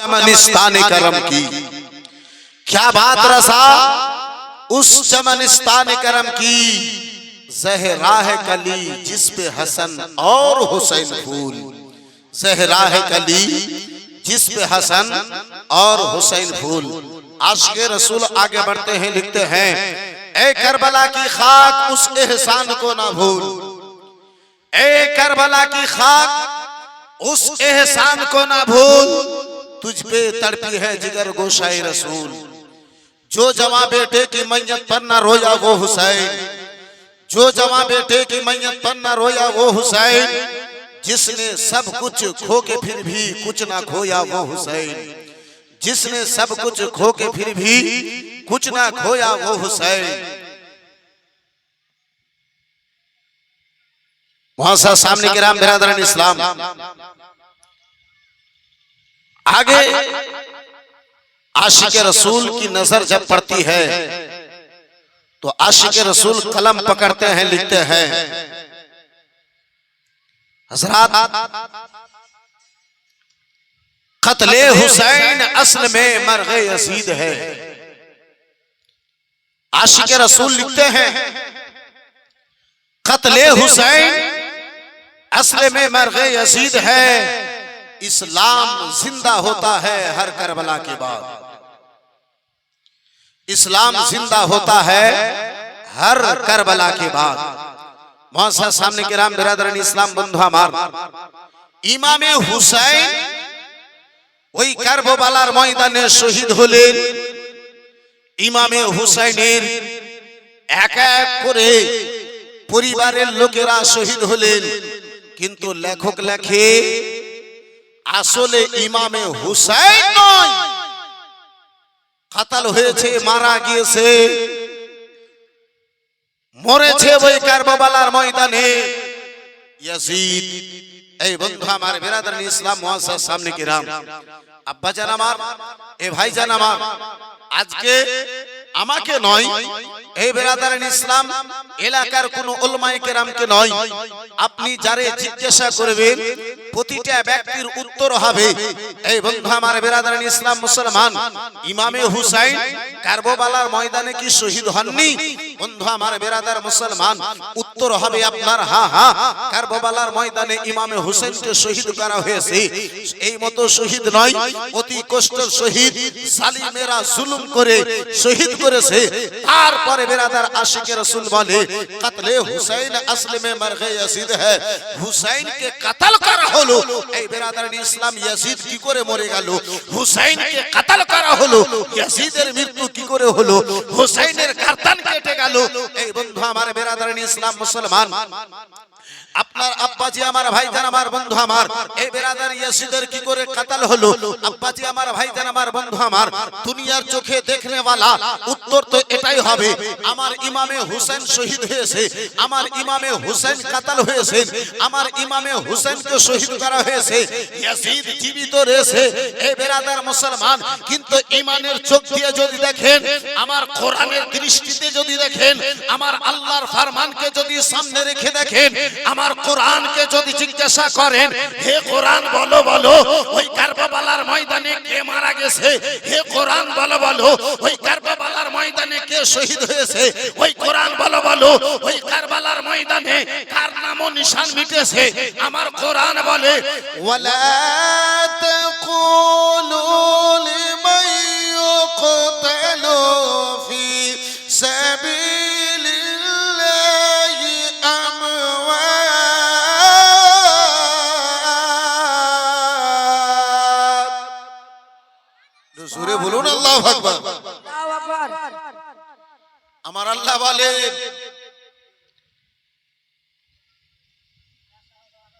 चमनिस्तान करम की, क्या बात रसा उस चमनिस्तान करम की, ज़हरा है कली जिस पे हसन और हुसैन फूल, ज़हरा है कली जिस पे हसन और हुसैन फूल। आशिक़े रसूल आगे बढ़ते हैं, लिखते हैं, ए करबला की खाक उस एहसान को ना भूल, ए करबला की खाक उस एहसान को ना भूल, तुझ पे तड़पी है जिगर गोशाए रसूल। जो जवां बेटे की मैयत पर न रोया वो हुसैन, जो जवां बेटे की मैयत पर न रोया वो हुसैन, जिसने सब कुछ खो के फिर भी कुछ ना खोया वो हुसैन, जिसने सब कुछ खो के फिर भी कुछ ना खोया वो हुसैन। वहां सामने किराम बिरादरान इस्लाम, आगे आशिक़े रसूल की नजर जब पड़ती है तो आशिक़े रसूल कलम पकड़ते हैं, लिखते हैं, हज़रात क़त्ले हुसैन असल में मरग़े यज़ीद है। आशिक़े रसूल लिखते हैं, क़त्ले हुसैन असल में मरग़े यज़ीद है, इस्लाम जिंदा होता है हर करबला के बाद, इस्लाम जिंदा होता है हर करबला के बाद। मौसा सामने के राम बिरादरान इस्लाम बंधु हमार, इमाम हुसैन ওই কারবালার ময়দানে শহীদ হলেন। ইমামে হুসাইনের এক এক করে পরিবারের লোকেরা শহীদ হলেন, কিন্তু লেখক লেখে আসলে ইমামে হুসাইন নয়, কাতাল হয়েছে, মারা গিয়েছে, মরেছে ওই কারবালার ময়দানে ইয়াজিদ। এই বন্ধু আমার বিরাদরান ইসলাম মুআজ্জাজ সামনে কিরাম, আব্বা জান আমার, এ ভাই জান আমার, আজকে আমাকে নয়, এই বিরাদরান ইসলাম এলাকার কোন উলামায়ে কেরামকে নয়, আপনি যারে জিজ্ঞাসা করবেন প্রতিটা ব্যক্তির উত্তর হবে, এই বন্ধু আমার বিরাদরান ইসলাম মুসলমান, ইমামে হুসাইন কারবালার ময়দানে কি শহীদ হননি? বন্ধু আমার বিরাদার মুসলমান, উত্তর হবে আপনার হ্যাঁ হ্যাঁ, কারবালার ময়দানে ইমামে হুসাইনকে শহীদ করা হয়েছে। এই মতো শহীদ নয়, অতি কষ্টের শহীদ, জালিমেরা জুলুম করে শহীদ করেছে। তারপরে বিরাদার আশিকে রাসূল বলে কাতলে হুসাইন আসলে মে মরগে ইয়াজিদ है, হুসাইনকে কাতল করা হলো। এই বিরাদার ইসলাম, ইয়াজিদ কি করে মরে গেল? হুসাইনকে কাতল করা হলো, ইয়াজিদের মৃত্যু কি করে হলো? হুসাইনের গর্দান কেটে গেল। এই বন্ধু আমার বিরাদার ইসলাম মুসলমান, আপনার আব্বাজি আমার ভাইজান আমার বন্ধু আমার, এই বিরাদার ইয়াজিদের কি করে কাতল হলো? আব্বাজি আমার ভাইজান আমার বন্ধু আমার, দুনিয়ার চোখে দেখনে वाला উত্তর তো এটাই হবে, আমার ইমামে হুসাইন শহীদ হয়েছে, আমার ইমামে হুসাইন কাতল হয়েছে, আমার ইমামে হুসাইনকে শহীদ করা হয়েছে, ইয়াজিদ জীবিত রয়েছে। এই বিরাদার মুসলমান, কিন্তু ঈমানের চোখ দিয়ে যদি দেখেন, আমার কোরআনের দৃষ্টিতে যদি দেখেন, আমার আল্লাহর ফরমানকে যদি সামনে রেখে দেখেন, আমার কোরআনকে যদি জিজ্ঞাসা করেন, হে কোরআন বলো বলো ওই কারবালার ময়দানে কে মারা গেছে? হে কোরআন বলো বলো ওই কারবালার ময়দানে কে শহীদ হয়েছে? ওই কোরআন বলো বলো ওই কারবালার ময়দানে কার নাম ও নিশান মিটেছে? আমার কোরআন বলে ওয়ালা তাকুলু লিমান ইউকতালু ফি সাবিলিল্লাহি আমওয়াত। জোরে বলুন আল্লাহু আকবার। আমার আল্লাহ বলে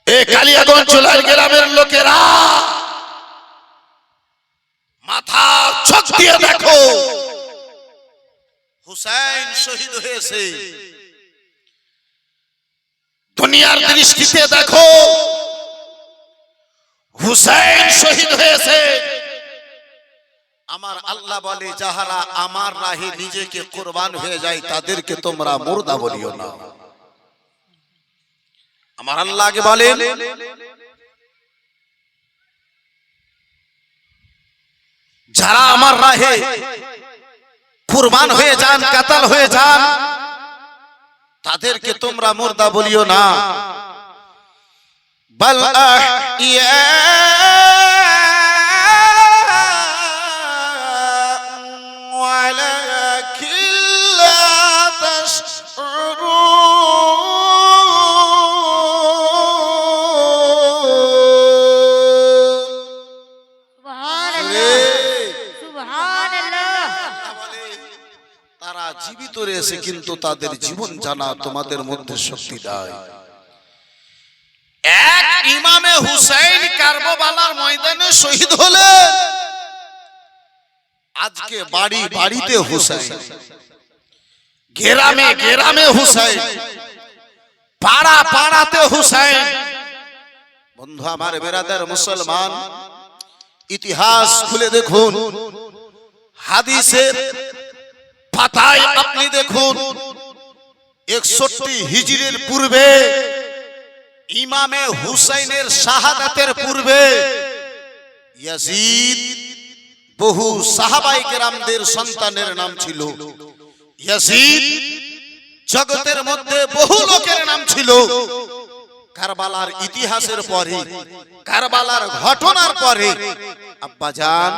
এ কালিয়াগঞ্জ চুলার গ্রামের লোকেরা, মাথা চোখ দিয়ে দেখো, হুসাইন শহীদ হয়েছে। দুনিয়ার দৃষ্টিতে দেখো, হুসাইন শহীদ হয়েছে। আমার আল্লাহ বলে যাহারা আমার রাহে নিজেকে কুরবান হয়ে যায় তাদেরকে তোমরা মুর্দা বলিও না। আমার আল্লাহকে বলেন যারা আমার রাহে কুরবান হয়ে যান, কাতাল হয়ে যান, তাদেরকে তোমরা মুর্দা বলিও না। বাল আহিয়া ওয়ালাকিন লা তারা জীবিত রয়েছে কিন্তু তাদের জীবন জানা তোমাদের মধ্যে শক্তি দেয়। এক ইমামে হুসাইন কারবালার ময়দানে শহীদ হলেন, আজকে বাড়ি বাড়িতে হুসাইন, গ্রামে গ্রামে হুসাইন, পাড়া পাড়াতে হুসাইন। বন্ধু আমার বেরাদার মুসলমান, ইতিহাস খুলে দেখুন, হাদিসের পাতায় আপনি দেখুন 61 হিজরির পূর্বে, ইমামে হুসাইনের শাহাদাতের পূর্বে ইয়াজিদ বহু সাহাবায়ে কেরামদের সন্তানের নাম ছিল। ইয়াজিদ জগতের মধ্যে বহু লোকের নাম ছিল। কারবালার ইতিহাসের পরে, কারবালার ঘটনার পরে আব্বাজান,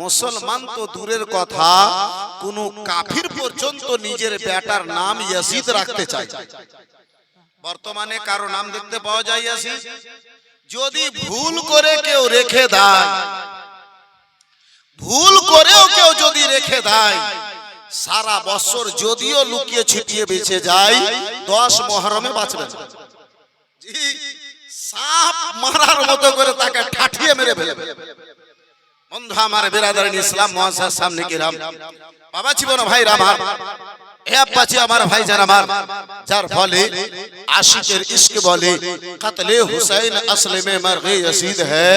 মুসলমান তো দূরের কথা, কোন কাফির পর্যন্ত নিজের বেটার নাম ইয়াজিদ রাখতে চায়। বর্তমানে কারো নাম দেখতে পাওয়া যায় ইয়াজিদ? যদি ভুল করে কেউ রেখে দেয়, ভুল করেও কেউ যদি রেখে দেয়, সারা বছর যদিও লুকিয়ে ছিটিয়ে বেঁচে যায়, 10 মুহররমে বাঁচবে না। সাপ মারার মতো করে তাকে ঠাঠিয়ে মেরে ফেলবে। বন্ধু আমার বিরাদারিন ইসলাম মুআজ্জাজ সামনে কিরাম, বাবা জীবন ভাইরা আমার, এ আব্বাজি আমার ভাইজান আমার, যার ফলে আশিকের ইশক বলে কতলে হুসাইন আসলে में मरग़े यसीद है,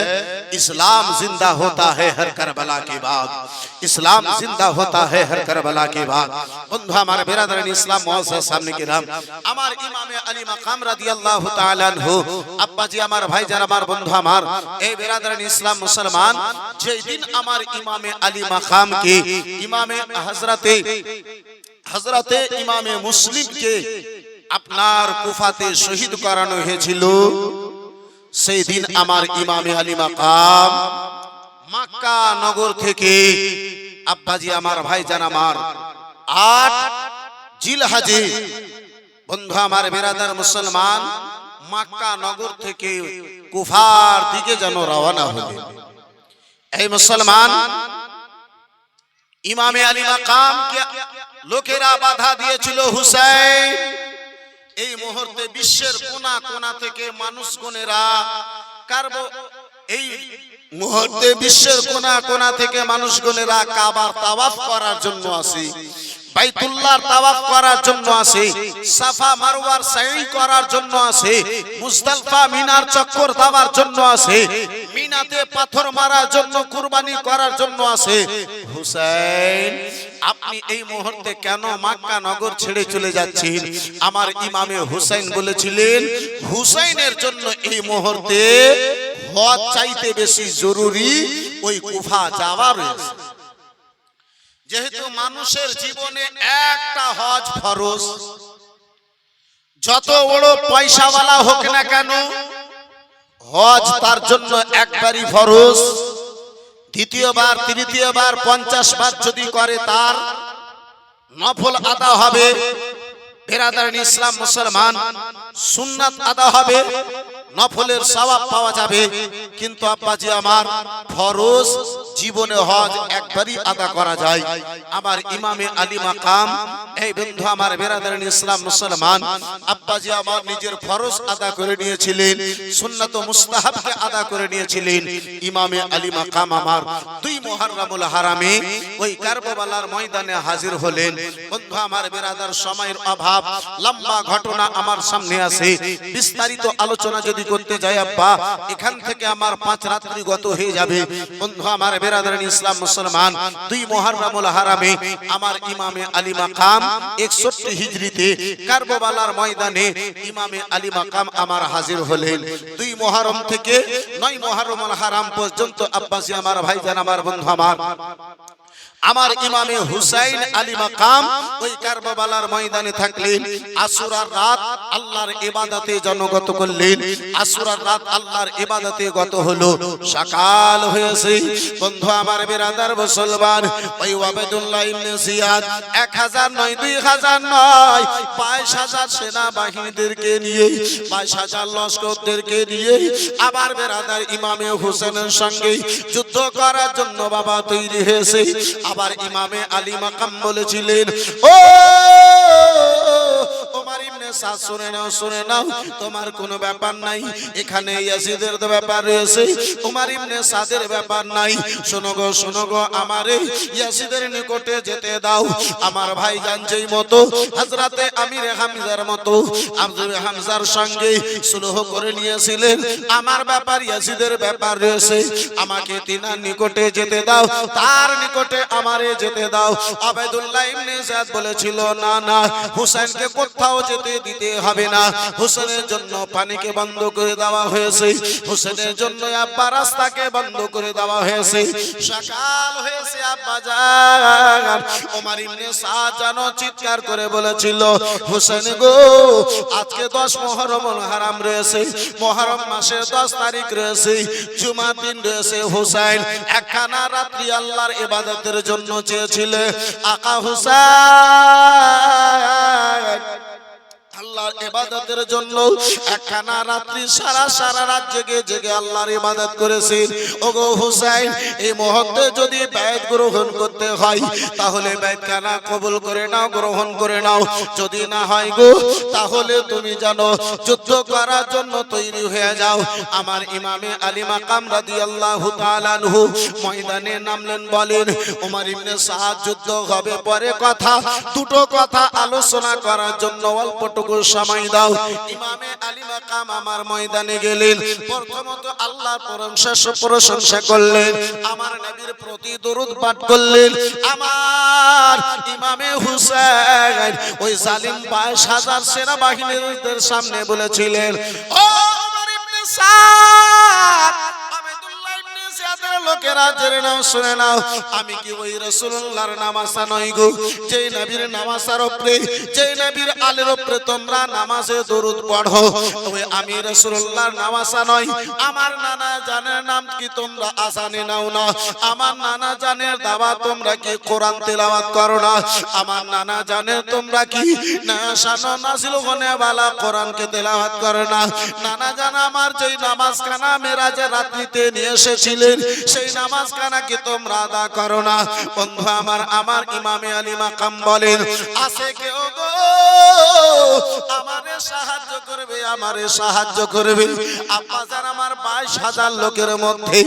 इस्लाम जिंदा होता है हर करबला के बाद, इस्लाम जिंदा होता है हर करबला के बाद। বন্ধু আমার বিরাদারিন ইসলাম মুআজ্জাজ সামনে কিরাম, আমার ইমামে আলী মাকাম রাদিয়াল্লাহু তাআলা আনহু, আব্বাজি আমার ভাইজান আমার, বন্ধু আমার এই বিরাদারিন ইসলাম মুসলমান, যেই দিন আমার ইমামে আলী মাকামকে ইমামে হযরতে ইমামে মুসলিমকে আপনার কুফাতে শহীদ করানো হয়েছিল, সেই দিন আমার ইমামে আলী মাকাম মক্কা নগর থেকে আব্বাজি আমার ভাইজান আমার 8 জিলহজে, বন্ধু আমার বিরাদার মুসলমান, মক্কা নগর থেকে কুফার দিকে যেন রওনা হলেন। এই মুসলমান, ইমামে আলী মাকামকে লোকেরা বাধা দিয়েছিল, হুসাইন এই মুহূর্তে বিশ্বের কোনা কোনা থেকে মানুষগণেরা এই মুহূর্তে বিশ্বের কোনা কোনা থেকে মানুষগণেরা কাবার তাওয়াফ করার জন্য আসে, বাইতুল্লাহর তাওয়াফ করার জন্য আসে, সাফা মারওয়ার সাই করার জন্য আসে, মুজদালিফা মিনার চক্কর দেওয়ার জন্য আসে, মিনাতে পাথর মারার জন্য, কুরবানি করার জন্য আসে। হুসাইন, আপনি এই মুহূর্তে কেন মক্কা নগর ছেড়ে চলে যাচ্ছেন? আমার ইমামে হুসাইন বলেছিলেন, হুসাইনের জন্য এই মুহূর্তে হজ চাইতে বেশি জরুরি ওই কুফা যাওয়া রয়েছে। যেহেতু মানুষের জীবনে একটা হজ ফরজ, যত বড় পয়সাওয়ালা হোক না কেন, হজ তার জন্য একবারই ফরজ। দ্বিতীয়বার, তৃতীয়বার, 50 বার যদি করে তার নফল আদা হবে। বিরাদারিন ইসলাম মুসলমান, সুন্নাত আদা হবে, নফলের সওয়াব পাওয়া যাবে। কিন্তু আব্বাজি আমার, ফরজ জীবনে হজ একবারই আদা করা যায়। আমার ইমামে আলী মাকাম, এই বন্ধু আমার বিরাদারিন ইসলাম মুসলমান, আব্বাজি আমার নিজের ফরজ আদা করে নিয়েছিলেন, সুন্নাত ও মুস্তাহাবকে আদা করে নিয়েছিলেন। ইমামে আলী মাকাম আমার 2 মুহররমুল হারামে ওই কারবালার ময়দানে হাজির হলেন। বন্ধু আমার বিরাদার, সময়ের অভাব, লম্বা ঘটনা আমার সামনে আছে, বিস্তারিত আলোচনা যদি করতে যাই আব্বা, এখান থেকে আমার 5 রাত্রি গত হয়ে যাবে। বন্ধু আমার বিরাদরান ইসলাম মুসলমান, 2 মুহররমুল হারামে আমার ইমামে আলী মাকাম 61 হিজরিতে কারবালার ময়দানে ইমামে আলী মাকাম আমার হাজির হলেন। 2 মুহররম থেকে 9 মুহররমুল হারাম পর্যন্ত আব্বাসী আমার ভাইজান আমার বন্ধু আমার ইমামে হুসাইন আলী মাকাম ওই কারবালার ময়দানে থাকলেন। আশুরার রাত আল্লাহর ইবাদতে জনগত করলেন। আশুরার রাত আল্লাহর ইবাদতে গত হলো, সকাল হয়েছে। বন্ধু আমার বিরাদার মুসলমান, ওই ওবায়দুল্লাহ ইবনে জিয়াদ 1000 নয় 2000 নয় 22000 সেনা বাহিনীদেরকে নিয়ে 22000 লস্করদেরকে নিয়ে আবার বিরাদার ইমামে হুসাইনের সঙ্গে যুদ্ধ করার জন্য বাবা তৈরি হয়েছে। আবার ইমামে আলী মাকাম বলেছিলেন, ও ওমর ইবনে সাদ শুনে নাও তোমার কোনো ব্যাপার নাই, এখানে ইয়াজিদের ব্যাপার রয়েছে, ওমর ইবনে সাদের ব্যাপার নাই। শোনো গো আমারে ইয়াজিদের নিকটে যেতে দাও। আমার ভাইজান যেই মতো হযরতে আমির হামজার মতো আব্দুল হামজার সঙ্গে সুলহ করে নিয়েছিলেন, আমার ব্যাপার ইয়াজিদের ব্যাপার রয়েছে, আমাকে তিনার নিকটে যেতে দাও, তার নিকটে আমারে যেতে দাও। ওবায়দুল্লাহ ইবনে জিয়াদ বলেছিল, না না, হুসাইনকে কোথাও যেতে দিতে হবে না। হুসাইনের জন্য পানিকে বন্ধ করে দেওয়া হয়েছে, হুসাইনের জন্য আব্বা রাস্তাকে বন্ধ করে দেওয়া হয়েছে। সকাল হয়েছে আব্বা জান ওমর ইবনে সাদ জানো চিৎকার করে বলেছিল, হুসাইন গো, আজকে 10 মুহররমুল হারাম রয়েছে, মুহররম মাসের 10 তারিখ রয়েছে, জুমার দিন রয়েছে। হুসাইন একখানা রাত্রি আল্লাহর ইবাদতের জন্য চেয়েছিলে, আকা হুসাইন আল্লাহর ইবাদতের জন্য একখানা রাত্রি সারা রাত জেগে আল্লাহর ইবাদত করেছেন। ওগো হুসাইন, এই মুহূর্তে যদি বাইত গ্রহণ করতে হয় তাহলে বাইতখানা কবুল করে নাও, গ্রহণ করে নাও। যদি না হয় গো, তাহলে তুমি জানো যুদ্ধ করার জন্য তৈরি হয়ে যাও। আমার ইমামে আলী মাকাম রাদিয়াল্লাহু তাআলা আনহু ময়দানে নামলেন, বলেন, ওমর ইবনে সাদ যুদ্ধ হবে পরে কথা, দুটো কথা আলোচনা করার জন্য অল্পটুকু সময় দাও। ইমামে আলী মাকাম আমার ময়দানে গেলেন, প্রথমত আল্লাহর প্রশংসা করলেন, আমার নবীর প্রতি দরুদ পাঠ করলেন। আমার ইমামে হুসাইন ওই জালিম 22000 সেনা বাহিনীর সামনে বলেছিলেন, ও ওমর ইবনে সাদ, লোকেরা জেনে নাও, শুনে নাও, আমি কি ওই রাসূলুল্লাহর নামাজা নই গো, যেই নবীর নামাজের উপরে, যেই নবীর আলের উপরে তোমরা নামাজে দরুদ পড়ো, ওই আমি রাসূলুল্লাহর নামাজা নই? আমার নানা জানের নাম কি তোমরা আজানে নাও না? আমার নানা জানের দাওয়া তোমরা কি কোরআন তেলাওয়াত করো না? আমার নানা জানের তোমরা কি নাশানো নাজিল হনে वाला কোরআনকে তেলাওয়াত করো না? নানা জান আমার যেই নামাজ খানা মেরাজের রাত্রিতে নিয়ে এসেছিলেন, সেই নামাজ কানা কি তোমরা আদা করো না? বন্ধু আমার ইমামে আলী মাকাম বলেন, আছে কেউ গো আমারে সাহায্য করবে, আমারে সাহায্য করবে? আব্বা জান আমার 22000 লোকের মধ্যে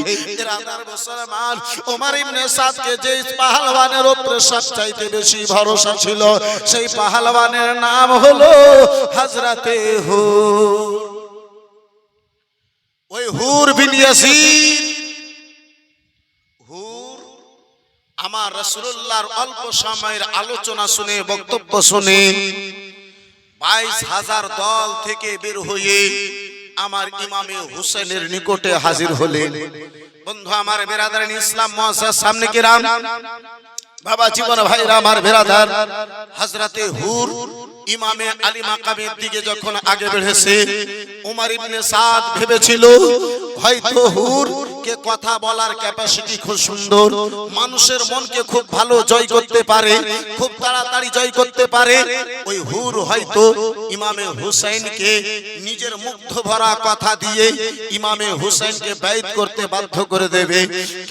ইরাদার মুসলমান ওমর ইবনে সাদকে যে পাহলওয়ানের উপরে সবচাইতে বেশি ভরসা ছিল, সেই পাহলওয়ানের নাম হলো হযরতে হুর। ওই হুর বিন ইয়াসিদ, আমার রাসূলুল্লাহর অল্প সময়ের আলোচনা শুনে, বক্তব্য শুনে 22000 দল থেকে বের হয়ে আমার ইমামে হুসাইনের নিকটে হাজির হলেন। বন্ধু আমার বিরাদারান ইসলাম মুআসসাস সামনে কিরাম, বাবা জীবন ভাইরা আমার বিরাদার, হযরতে হুর ইমামে আলী মাকামের দিকে যখন আগে বেড়েছে, ওমর ইবনে সাদ ভেবেছিল হয়তো হুর কে কথা বলার ক্যাপাসিটি খুব সুন্দর, মানুষের মনকে খুব ভালো জয় করতে পারে, খুব তাড়াতাড়ি জয় করতে পারে। ওই হুর হয়তো ইমামে হুসাইনকে নিজের মুগ্ধ ভরা কথা দিয়ে ইমামে হুসাইনকে বাইত করতে বাধ্য করে দেবে।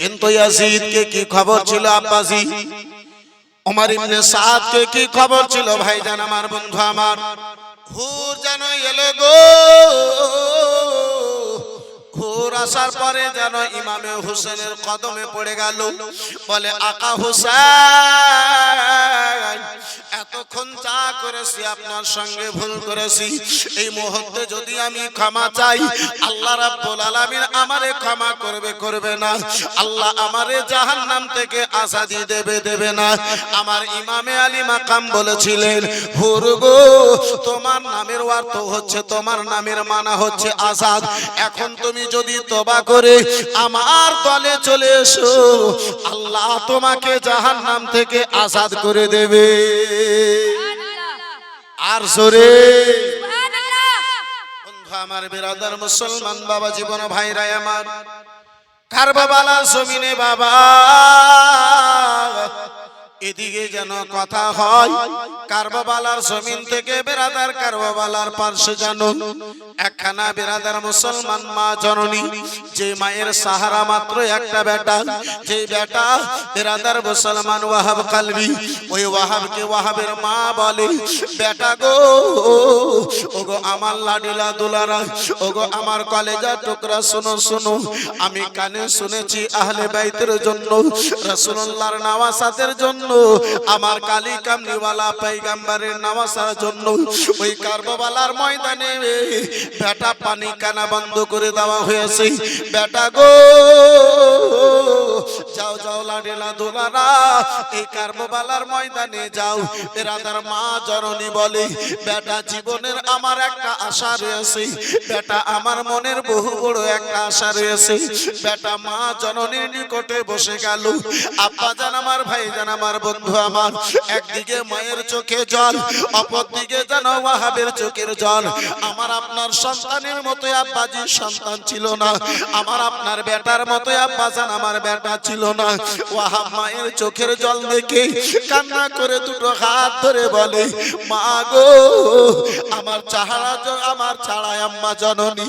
কিন্তু ইয়াজিদকে কি খবর ছিল আব্বাজি? ওমর ইবনে সাদকে কি খবর ছিল ভাইজান আমার, বন্ধু আমার? হুর যেন এলো গো, হুর আসার পরে যেন ইমামে হুসাইনের কদমে পড়ে গেল, বলে আকা হুসাইন এতক্ষণ যা করেছি আপনার সঙ্গে ভুল করেছি, এই মুহূর্তে যদি আমি ক্ষমা চাই, আল্লাহ রাব্বুল আলামিন আমারে ক্ষমা করবে না? আল্লাহ আমারে জাহান্নাম থেকে আজাদি দেবে না? আমার ইমামে আলী মাকাম বলেছিলেন, হুর গো, তোমার নামের অর্থ হচ্ছে, তোমার নামের মানা হচ্ছে আজাদ। এখন তুমি যদি তওবা করে আমার দলে চলে এসো, আল্লাহ তোমাকে জাহান্নাম থেকে আজাদ করে দেবে। আর জোরে বন্ধু আমার, বিরাদার মুসলমান বাবা, জীবন ভাইরা আমার, কারবালার জমিনে বাবা এদিকে যেন কথা হয়, কারবালার জমিন থেকে বেরাদার কারবালার পার্শ্বে যেন একখানা বেরাদার মুসলমান মা জননী, যে মায়ের সাহারা মাত্র একটা বেটা, যে বেটা বেরাদার মুসলমান ওয়াহাব কালবি, ওই ওয়াহাবকে ওয়াহাবের মা বলে, বেটা গো, ওগো আমার লাডিলা দুলারা, ওগো আমার কলেজা টুকরা, শোনো শোনো, আমি কানে শুনেছি আহলে বাইতের জন্য, রাসূলুল্লাহর নওয়াসাতের জন্য, আমার কালী কামলিওয়ালা পয়গম্বরের নওয়াসার জন্য ওই কারবালার ময়দানে বেটা পানি কানা বন্ধ করে দেওয়া হয়েছে। বেটা গো, যাও যাও লাডিলা দুলারা, এই কারবালার ময়দানে যাও। বেরাদার মা জননী বলে, বেটা জীবনের আমার একটা আশা রয়েছে, বেটা আমার মনের বহু বড় একটা আশা রয়েছে। বেটা মা জননীর নিকটে বসে গেল। আব্বা জান আমার, ভাই জান আমার, বন্ধু আমার, একদিকে মায়ের চোখে জল, অপর দিকে যেন ওয়াহাবের চোখের জল। আমার আপনার সন্তানের মতো আব্বাজির সন্তান ছিল না, আমার আপনার বেটার মতো আব্বাজান আমার বেটা ছিল না। ওয়াহাব মায়ের চোখের জল দেখে কান্না করে দুটো হাত ধরে বলে, মা গো, আমার ছাড়া আম্মা জননী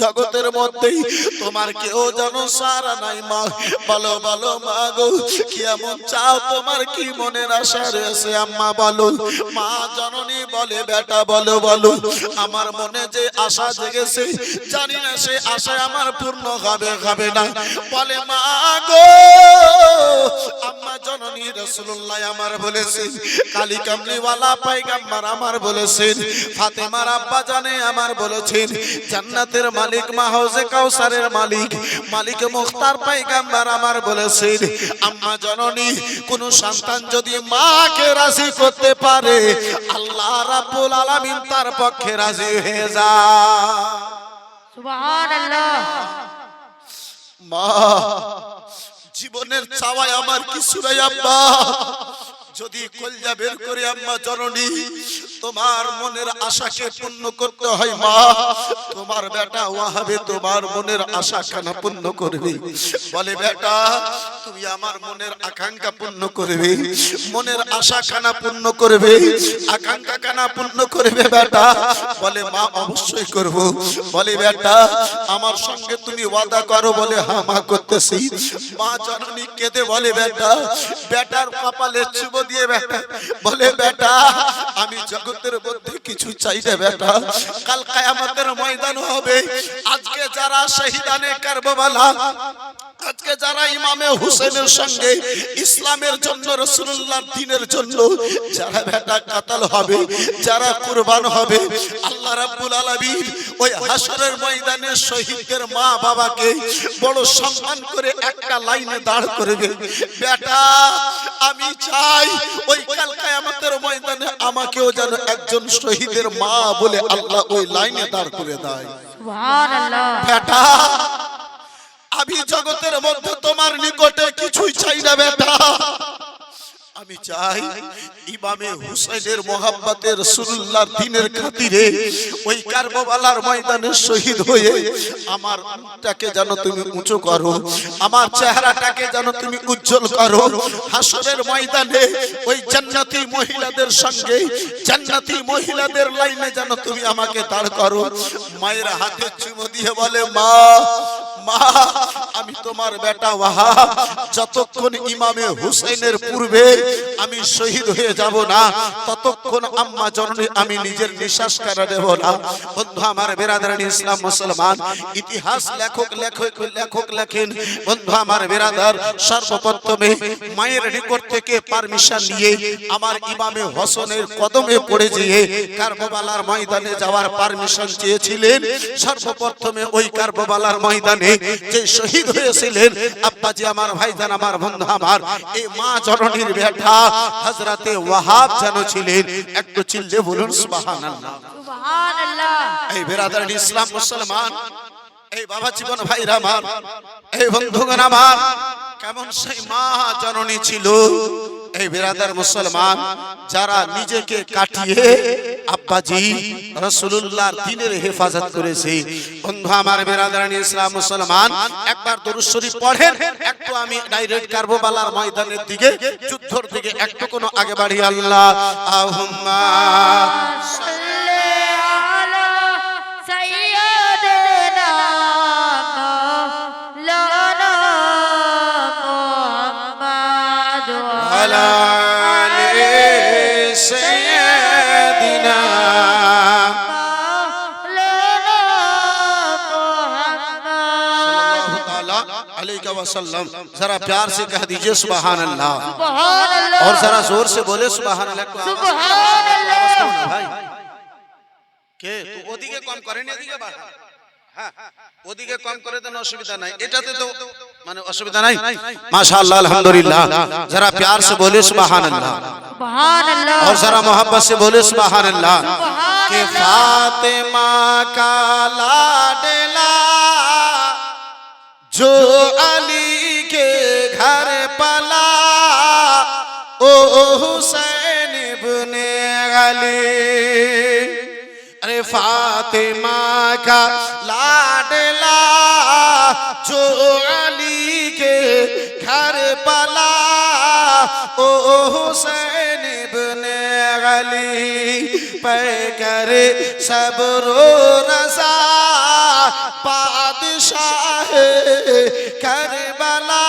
জগতের মধ্যেই তোমার কেউ যেন সারা নাই মা। বলো বলো মা গো, কেমন চাও, তোমার কি মনের আশা রয়েছে আম্মা বলো। মা জননী বলে, বেটা বলো বলো, আমার মনে যে আশা জেগেছে, জানি না সে আশা আমার পূর্ণ হবে না। বলে, মা গো, আম্মা জননী রাসূলুল্লাহ আমার বলেছেন, কালী কামলিওয়ালা পয়গম্বর আমার বলেছেন, ফাতেমার আব্বা জানে আমার বলেছেন, জান্নাতের মালিক মাহৌজে কাউসারের মালিক মুখতার পয়গম্বর আমার বলেছেন, আম্মা জননী কোন সন্তান যদি মাকে রাজি করতে পারে, আল্লাহ রাব্বুল আলামিন তার পক্ষে রাজি হয়ে যায়। সুবহানাল্লাহ। মা জীবনের চাওয়ায় আমার কিছু নাই আব্বা, যদি কলজা বের করে আম্মা জননী তোমার মনের আশাকে পূর্ণ করতে হয় মা, তোমার বেটা ওয়াহাবে তোমার মনের আশা খানা পূর্ণ করবে। বলে, বেটা তুমি আমার মনের আকাঙ্ক্ষা পূর্ণ করবে, মনের আশা খানা পূর্ণ করবে, আকাঙ্ক্ষা খানা পূর্ণ করবে বেটা। বলে, মা অবশ্যই করব। বলে, বেটা আমার সঙ্গে তুমি ওয়াদা করো। বলে, হ্যাঁ মা করতেছি। মা জননী কেঁদে বলে, বেটা, বেটার কপালে চুমো দিয়ে বেটা বলে, বেটা আমি জগতের মধ্যে কিছু চাই না বেটা, কাল কিয়ামতের ময়দান হবে। আজকে যারা শহীদানে কারবালা, আজকে যারা ইমামে হুসেনের সঙ্গে ইসলামের জন্য, রাসূলুল্লাহর দ্বীনের জন্য যারা বেটা কাতাল হবে, যারা কুরবান হবে, আল্লাহ রাব্বুল আলামিন ওই হাসরের ময়দানে শহীদদের মা বাবাকে বড় সম্মান করে একটা লাইনে দাঁড় করবে। বেটা আমি চাই ওই কাল কিয়ামতের ময়দানে আমাকেও যেন একজন শহীদের মা বলে আল্লাহ ওই লাইনে দাঁড় করে দেয়। সুবহানাল্লাহ। বেটা আমি জগতের মধ্যে তোমার নিকটে কিছুই চাই না বেটা, আমি চাই ইমামে হুসাইনের মোহাব্বতে রাসূলুল্লাহর দ্বীনের খাতিরে ওই কারবালার ময়দানে শহীদ হয়ে আমার মুখটাকে যেন তুমি উঁচু করো, আমার চেহারাটাকে যেন তুমি উজ্জ্বল করো। হাসরের ময়দানে ওই জান্নাতি মহিলাদের সঙ্গে, জান্নাতি মহিলাদের লাইনে যেন তুমি আমাকে দাঁড় করো। মায়ের হাতে চুমো দিয়ে বলে, মা মা আমি তোমার বেটা ওয়াহাব যতক্ষণ ইমামে হুসাইনের পূর্বে আমি শহীদ হয়ে যাব না, ততক্ষণ আম্মা জননী আমি নিজের নিঃশ্বাস কেড়ে দেব না। বন্ধু আমার বেরাদারান ইসলাম মুসলমান, ইতিহাস লেখক লেখেন, বন্ধু আমার বেরাদার, সর্বপ্রথমে মায়ের নিকট থেকে পারমিশন নিয়ে আমার ইমামে হোসেনের কদমে পড়ে যেয়ে কারবালার ময়দানে যাওয়ার পারমিশন চেয়েছিলেন। সর্বপ্রথমে ওই কারবালার ময়দানে যে শহীদ হয়েছিলেন আব্বাজি আমার, ভাইজান আমার, বন্ধু আমার, এই মা জননীর বেটা হযরতে ওয়াহাব জানো ছিলেন। একটু চিল্লে বলুন সুবহানাল্লাহ। সুবহানাল্লাহ। এই বেরাদার ইসলাম মুসলমান, এই বাবা জীবন ভাইরা আমার, এই বন্ধুগণ আমার, কেমন সেই মা জননী ছিল এই বেরাদার মুসলমান, যারা নিজেকে কাটিয়ে আব্বাজি রাসূলুল্লাহর দ্বীনের হেফাজত করেছে। বন্ধু আমার বেরাদার ইসলাম মুসলমান, একবার দরুদ শরীফ পড়েন। একটু আমি ডাইরেক্ট কারবালার ময়দানের দিকে, যুদ্ধের দিকে একটু কোনো আগে বাড়ি। আল্লাহুম্মা সাল্লি আলা সাইয়্যিদিনা মাওলানা মুহাম্মাদ ওয়া আলা আলি সাইয়্যিদিনা মাওলানা মুহাম্মাদ। सल्लल्लाहु ताला अलैहि वसल्लम। जरा प्यार से कह दीजिए सुभान अल्लाह, सुबहानल्लाह और जरा जोर से बोले सुभान अल्लाह। सुबहानल्लाह। भाई কে তো ওদিকে কম করেন, এদিকে বাড়ান। হ্যাঁ, ওদিকে কম করে দেন, অসুবিধা নাই, এটাতে তো মানে অসুবিধা নাই। মাশাআল্লাহ, আলহামদুলিল্লাহ। जरा प्यार से बोले सुभान अल्लाह, सुबहानल्लाह और जरा मोहब्बत से बोले सुभान अल्लाह। कि सुबहानल्लाह। फातिमा का लाडला जो अली के घर पला, ओ हुसैन इब्ने अली। अरे फातिमा का लाडला जो अली के घर पला, ओ हुसैन इब्ने अली। पैकर सब्रो रज़ा बादशाह करबला,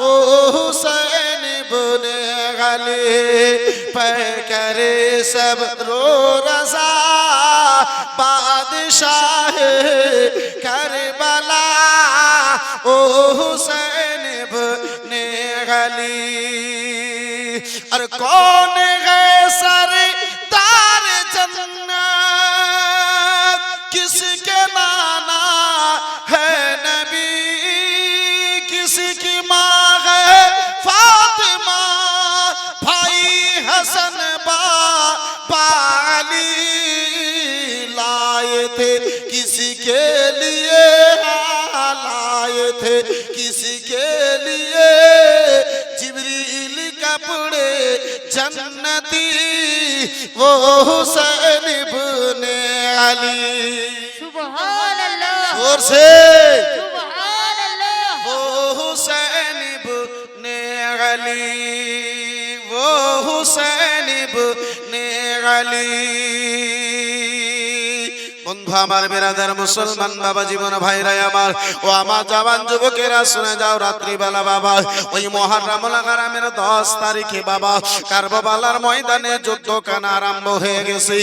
ओ हुसैन इब्ने अली। पैकर सब्रो रज़ा बादशाह करबला, ओ हुसैन इब्ने अली। अरे कौन है सरदार जन्नत, किसके नाना है नबी, किसकी माँ है फातिमा, भाई हसन बाबा अली। लाए थे किसी के लिए, लाए थे किसी के लिए जिब्रील कपड़े जन्नती, वो हुसैन इब्ने अली। सुबहानल्लाह जोर से सुबहानल्लाह। वो हुसैन इब्ने अली, वो हुसैन इब्ने अली। বন্ধু আমার বেরাদার মুসলমান বাবা জীবন ভাইরা আমার, ও আমার জওয়ান যুবকেরা শুনে যাও, রাত্রিবেলা বাবা ওই মুহররমুল হারামের 10 তারিখে বাবা কারবালার ময়দানে যুদ্ধখান আরম্ভ হয়ে গেছে।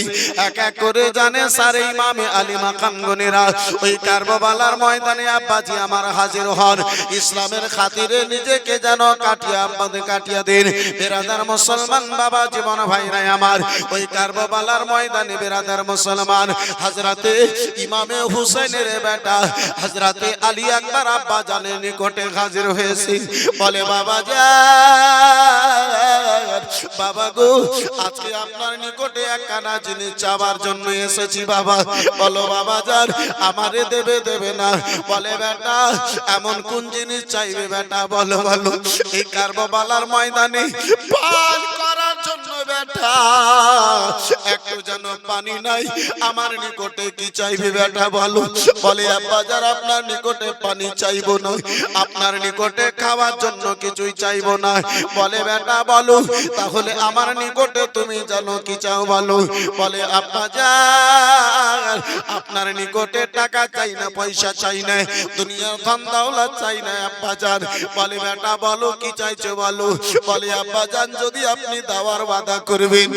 এক এক করে জানে সারে ইমামে আলী মাকাম গণেরা ওই কারবালার ময়দানে আব্বাজি আমার হাজির হন। ইসলামের খাতিরে নিজেকে যেন কাটিয়া দেন। বেরাদার মুসলমান বাবা জীবন ভাইরা আমার, ওই কারবালার ময়দানে বেরাদার মুসলমান হযরত ইমামে হুসাইনের বেটা হযরতে আলী আকবর আব্বা জানের নিকটে হাজির হয়েছে। বলে বাবা জান, বাবা গো, আজকে আপনার নিকটে একখানা জিনিস চাওয়ার জন্য এসেছি বাবা। বলো বাবা জান, আমারে দেবে না? বলে বেটা এমন কোন জিনিস চাইবে বেটা, বলো বলো। এই কারবালার ময়দানে পান করার জন্য বেটা একটু যেন পানি নাই, আমার নিকটে কি চাইবে বেটা বলো? বলে আব্বা যান আপনার নিকটে পানি চাইবো না, আপনার নিকটে খাওয়ার জন্য কিছুই চাইবো না। বলে বেটা বলো তাহলে আমার নিকটে তুমি জানো কি চাও বলো? বলে আব্বা যান আপনার নিকটে টাকা চাই না, পয়সা চাই না, দুনিয়ার ধন দৌলত চাই না আব্বা যান। বলে বেটা বলো কি চাইছো বলো? বলে আব্বা যান যদি আপনি দেওয়ার ওয়াদা করবেন,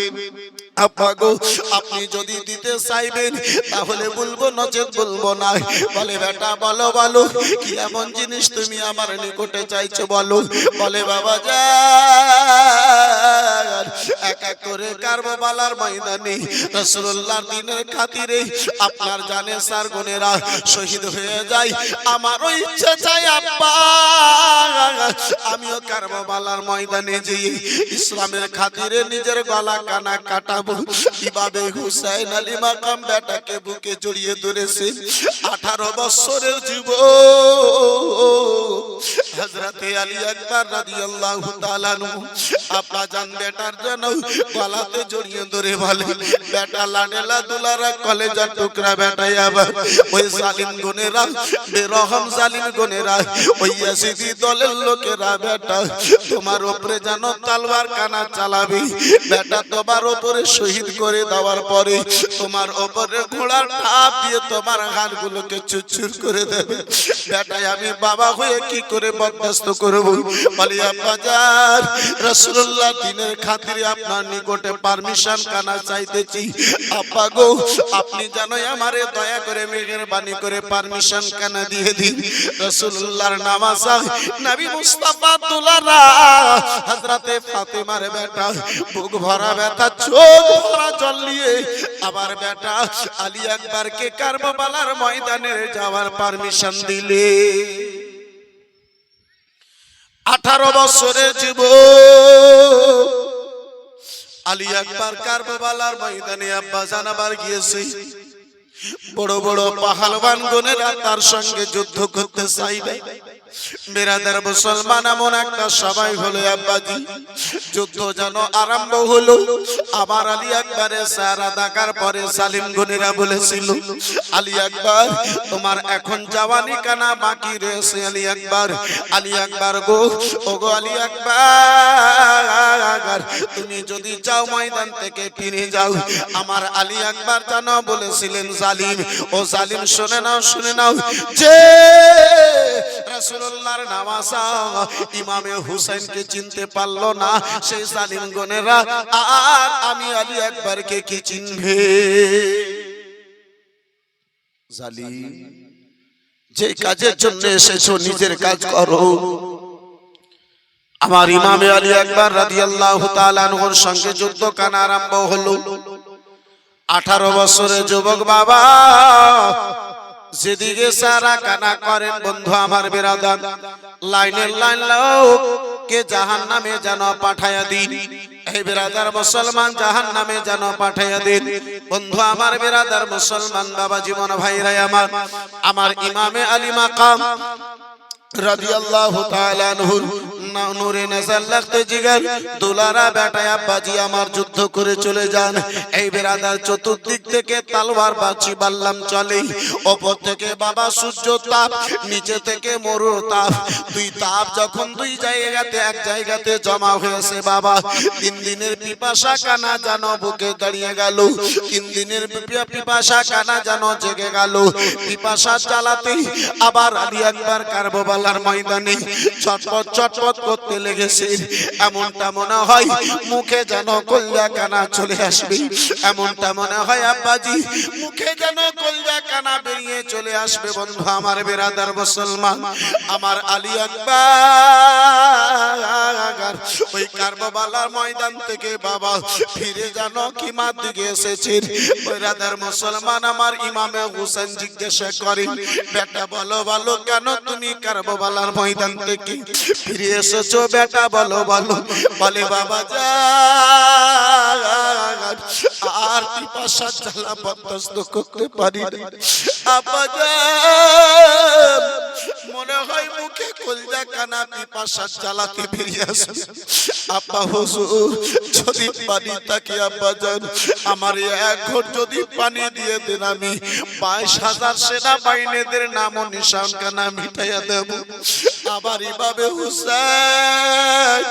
আব্বা গো আপনি যদি দিতে চাইবেন তাহলে বলবো, নচেত বলবো না। বলে বেটা বলো বলো কি এমন জিনিস তুমি আমার নিকটে চাইছো বলো? বলে বাবা যান এক এক করে কারবালার ময়দানে রাসূলুল্লাহর দ্বীনের খাতিরে আপনার জানে সার গুনেরা শহীদ হয়ে যায়, আমারও ইচ্ছা চাই আব্বা আমিও কারবালার ময়দানে যেয়ে ইসলামের খাতিরে নিজের গলা কানা কাটাবো। কিভাবে হুসাইন আলী মাকাম বেটাকে বুকে জড়িয়ে ধরেছে, 18 বছরের যুবক হযরতে আলী আকবর রাদিয়াল্লাহু তাআলা আনহু আব্বা জান বেটার জন্য গলাতে জড়িয়ে ধরে বলে বেটা লাডেলা দুলারা কলেজার টুকরা বেটাই আবার ওই জালিম গুনেরা, বেরহম জালিম গুনেরা, ওই ইয়াজিদি দলের লোকেরা বেটা তোমার উপরে জানো তলোয়ার কানা চালাবে, বেটা তোমার উপরে শহীদ করে দেওয়ার পরে তোমার উপরে ঘোড়ার ঠাপ দিয়ে তোমার হাড়গুলোকে চুরচুর করে দেবে। বেটাই আমি বাবা হয়ে কি করে বরদাস্ত করব? বলি আব্বা যান রাসূলুল্লাহ দ্বীনের খাতিরে আপনার নিকটে পারমিশন কানা চাইতেছি। আব্বা গো আপনি জানোই আমারে দয়া করে মেহেরবানি করে পারমিশন কানা দিয়ে দিন। রাসূলুল্লাহর নামাজ নবী মুস্তাফা দুলারা হযরতে ফাতেমার বেটা বুক ভরা ব্যথা চোখ ভরা জল নিয়ে আবার বেটা আলী আকবরকে কারবালার ময়দানে যাওয়ার পারমিশন দিলে। 18 বছরের যুবক আলী আকবর কারবালার ময়দানে আব্বা জান আবার গিয়েছে। বড় বড় পাহালওয়ান গুনেরা তার সঙ্গে যুদ্ধ করতে চাইবে। বেরাদার মুসলমান এমন একটা সবাই হলো আব্বাজি, যুদ্ধ যেন আরম্ভ হলো। আবার আলী আকবরের সারা দেখার পরে জালিম গুনেরা বলেছিল আলী আকবর তোমার এখন জওয়ানি কানা বাকি রয়েছে। আলী আকবর আলী আকবর গো ওগো আলী আকবর তুমি যদি চাও ময়দান থেকে ফিরে যাও। আমার আলী আকবর জানো বলেছিলেন জালিম, ও জালিম শুনে নাও শুনে নাও, যে রাসূলুল্লাহর নামাজা ইমামে হুসাইনকে চিনতে পারলো না সেই জালিম গনেরা আর আমি আলী আকবরকে কি চিনবে? জালিম যে কাজের জন্য এসেছো নিজের কাজ করো। আমার ইমামে আলী আকবর রাদিয়াল্লাহু তাআলা আনহুর সঙ্গে যুদ্ধ কানা আরম্ভ হলো। 18 বছরের যুবক বাবা যেদিকে সারা কানা করেন বন্ধু আমার বেরাদার লাইনের লাইন লোককে জাহান্নামে যেন পাঠায়া দিন। এই বেরাদার মুসলমান জাহান্নামে যেন পাঠায়া দিন। বন্ধু আমার বেরাদার মুসলমান বাবা জীবন ভাইরা আমার ইমামে আলী মাকাম রাদিয়াল্লাহু তাআলা আনহু নূরে নজর লাগতে জিগার দুলারা বেটা আব্বাজি আমার যুদ্ধ করে চলে যান। এই বেরাদার চতুর্দিক থেকে তলোয়ার বাঁচি বাল্লাম চলে, উপর থেকে বাবা সূর্য তাপ, নিচে থেকে মরুর তাপ, দুই তাপ যখন দুই জায়গাতে এক জায়গাতে জমা হয়েছে বাবা 3 দিনের পিপাসা কানা জানো বুকে দাঁড়িয়ে গেল। 3 দিনের পিপাসা কানা জানো জেগে গেল। পিপাসা জ্বালাতে আবার আলী আকবর কারবালার ময়দানে ছটপট ছটপট করতে লেগেছে। এমনটা মনে হয় মুখে যেন কলজা কানা চলে আসবে, এমনটা মনে হয় আব্বাজি মুখে যেন কলজা কানা বেরিয়ে চলে আসবে। বন্ধু আমার বেরাদার মুসলমান আমার আলী আকবর ওই কারবালার ময়দান থেকে বাবা ফিরে যেন কিমার দিকে এসেছেন। বেরাদার মুসলমান আমার ইমামে হুসেন জিজ্ঞাসা করেন বেটা বলো বলো কেন তুমি কারবালার ময়দান থেকে ফিরে এসেছো বেটা বলো বলো? বলে বাবা যান আর পিপাসা জ্বালা বরদাস্ত করতে পারি না। আব্বা যান মনে হয় মুখে কলজা কানা পিপাসার জ্বালাতে বেরিয়ে আসে। আব্বা হুজুর যদি পানি থাকে আব্বা জান, আমার এক ঘট যদি পানি দিয়ে দেন, আমি 22,000 সেনাবাহিনীদের নাম ও নিশান কানা মিটাইয়া দেব। আবার এভাবে হুসাইন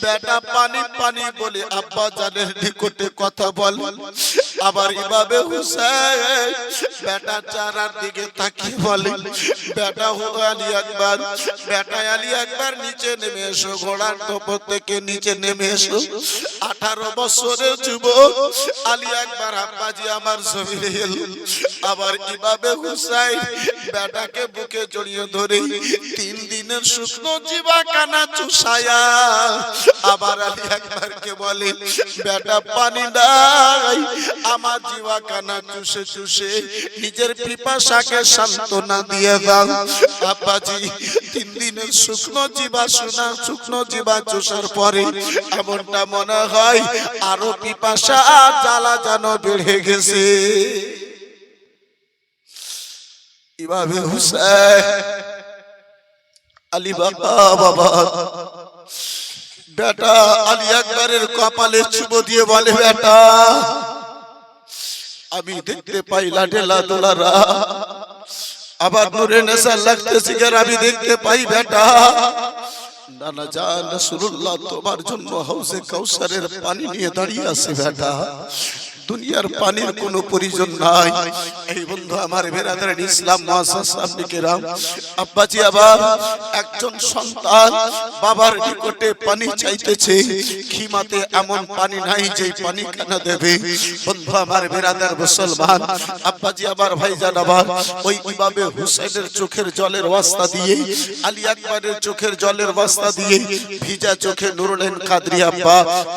বেটা পানি পানি বলে আব্বা জানের নিকটে কথা বল। আবার এভাবে হুসাইন বেটা চারার দিকে তাকিয়ে বলে, বেটা আলী আকবর, বেটা আলী আকবর নিচে নেমে এসো, ঘোড়ার টোপর থেকে নিচে নেমে এসো। 18 বছরের যুবক আলী আকবর আব্বাজি আমার জমিনে এলো। আবার এভাবে হুসাইন বেটাকে বুকে জড়িয়ে ধরে 3 দিনের শুকনো জিবা কানা চুষায়া আবার আলী আকবরকে বলে, বেটা পানি নাই, আমার জিবা কানা চুষে চুষে নিজের পিপাসাকে সান্ত্বনা দিয়ে দাও। আব্বাজি 3 দিনের শুকনো জিবা চুষার পরে এমনটা মনে হয় আরো পিপাসা জ্বালা যেন বেড়ে গেছে। এভাবে হুসাইন আলী বাবা বেটা আলী আকবরের কপালে চুমো দিয়ে বলে, বেটা আমি দেখতে পাই লাডেলা দোলারা, আবার নূরে নেশা লাগতেছে, আমি দেখতে পাই বেটা নানা জান রাসূলুল্লাহ তোমার জন্য হাউজে কাউসারের পানি নিয়ে দাঁড়িয়ে আছে। বেটা দুনিয়ার পানির কোনো প্রয়োজন নাই। এই বন্ধু আমার বেরাদার ইসলাম মুআসসাস সামনে কেরাম, আব্বাজি আবার একজন সন্তান বাবার নিকটে পানি চাইতেছে, খিমাতে এমন পানি নাই যে পানি কানা দেবে। বন্ধু আমার বেরাদার মুসলমান, আব্বাজি আবার ভাইজান আবার ওই ইমামে হুসাইনের চোখের জলের ওয়াস্তা দিয়ে, আলী আকবরের চোখের জলের ওয়াস্তা দিয়ে ভিজা চোখে নুরুল কাদরি আব্বা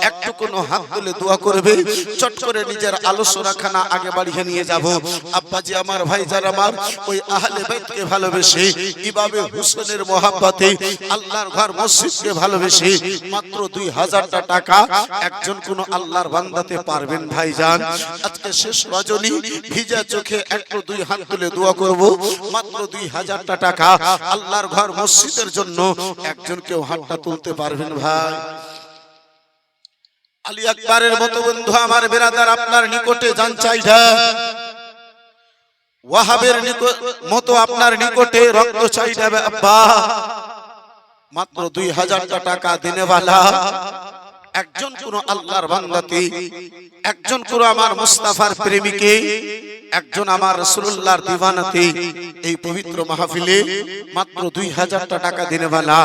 একটু কোনো হাত তুলে দোয়া করবে। চট করে নিজের আলোচনা খানা আগে বাড়িয়ে নিয়ে যাব। আব্বাজি আমার ভাইজান আমার ওই আহলে বাইতকে ভালোবেসে, ইমামে হুসেনের মহব্বতে আল্লাহর ঘর মসজিদকে ভালোবেসে মাত্র 2000 টাকা একজন কোন আল্লাহর বান্দাতে পারবেন ভাইজান? আজকে শেষ রজনী ভিজা চোখে একটু 2 হাত তুলে দোয়া করব, মাত্র 2000 টাকা আল্লাহর ঘর মসজিদের জন্য একজন কেউ হাতটা তুলতে পারবেন ভাই? আলী আকবরের মতো বন্ধু আমার বেরাদার আপনার নিকটে জান চাইটা, ওয়াহাবের মতো আপনার নিকটে রক্ত চাইটা আব্বা, মাত্র 2000 টাকা দিনেওয়ালা একজন কোন আল্লাহর বান্দাতে, একজন কোন আমার মুস্তাফার প্রেমিকে, একজন আমার রাসূলুল্লাহর দিওয়ানাতে এই পবিত্র মাহফিলে মাত্র 2000 টাকা দিনেওয়ালা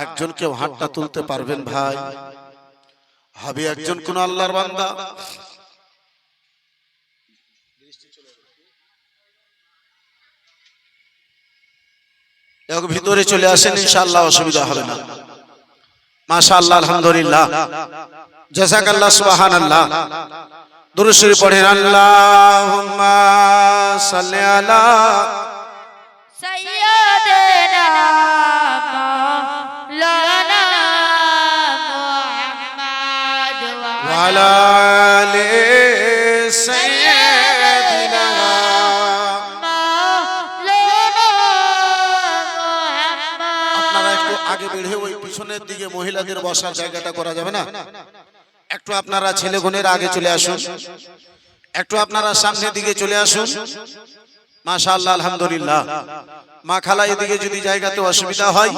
একজন কেউ হাতটা তুলতে পারবেন ভাই? হবে একজন কোন আল্লাহর বান্দা? ভিতরে চলে আসেন, ইনশাআল্লাহ অসুবিধা হবে না। মাশাআল্লাহ, আলহামদুলিল্লাহ, জাযাকাল্লাহ, সুবহানাল্লাহ। দুরূদ শরীফ পড়েন, আল্লাহুম্মা সাল্লি আলা সাইয়্যিদিনা মাওলানা মুহাম্মদ ওয়া আলা আলি সাইয়্যিদিনা। আপনারা একটু আগে বের হয়ে ওই পিছনের দিকে মহিলাদের বসার জায়গাটা করা যাবে না? একটু আপনারা ছেলে বোনের আগে চলে আসুন, একটু আপনারা সামনের দিকে চলে আসুন। মাশাআল্লাহ, আলহামদুলিল্লাহ। মা খালা এদিকে যদি জায়গাতে অসুবিধা হয়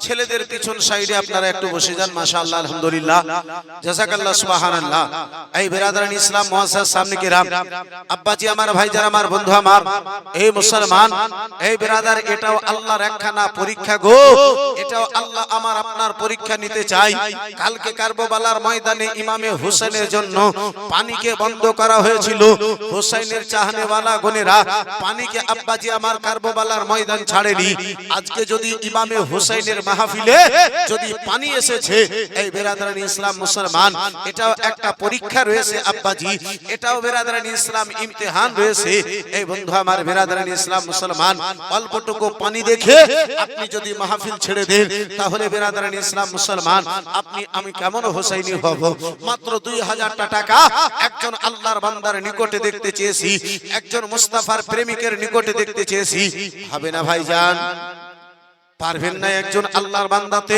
ছেলেদের পিছন সাইডে আপনারা একটু বসে যান। মাশাআল্লাহ, আলহামদুলিল্লাহ, জাযাকাল্লাহ, সুবহানাল্লাহ। এই বেরাদারান ইসলাম মুআসসাস সামনে কিরাম, আব্বাজি আমার ভাইজান আমার বন্ধু আমার, এই মুসলমান, এই বেরাদার, এটাও আল্লাহর একখানা পরীক্ষা গো। এটাও আল্লাহ আমার আপনার পরীক্ষা নিতে চাই। কালকে কারবালার ময়দানে ইমামে হুসেনের জন্য পানিকে বন্ধ করা হয়েছিল। হুসাইনের চাহনেওয়ালা গনেরা পানিকে আব্বাজি আমার কারবালার ময়দান ছাড়েনি। আজকে যদি ইমামে হুসাইনের মাহফিলে যদি পানি এসেছে, এই বেরাদারান ইসলাম মুসলমান, এটাও একটা পরীক্ষা রয়েছে আব্বাজি, এটাও বেরাদারান ইসলাম ইমতিহান রয়েছে। এই বন্ধু আমার বেরাদারান ইসলাম মুসলমান, অল্পটুকু পানি দেখে আপনি যদি মাহফিল ছেড়ে দেন, তাহলে বেরাদারান ইসলাম মুসলমান, আপনি আমি কেমন হুসাইনি হব? মাত্র 2000 টাকা একজন আল্লাহর বান্দার নিকটে দেখতে চেয়েছি, একজন মুস্তাফার প্রেমিকের নিকটে দেখতে চেয়েছি। হবে না ভাইজান? পারবেন না একজন আল্লাহর বান্দাতে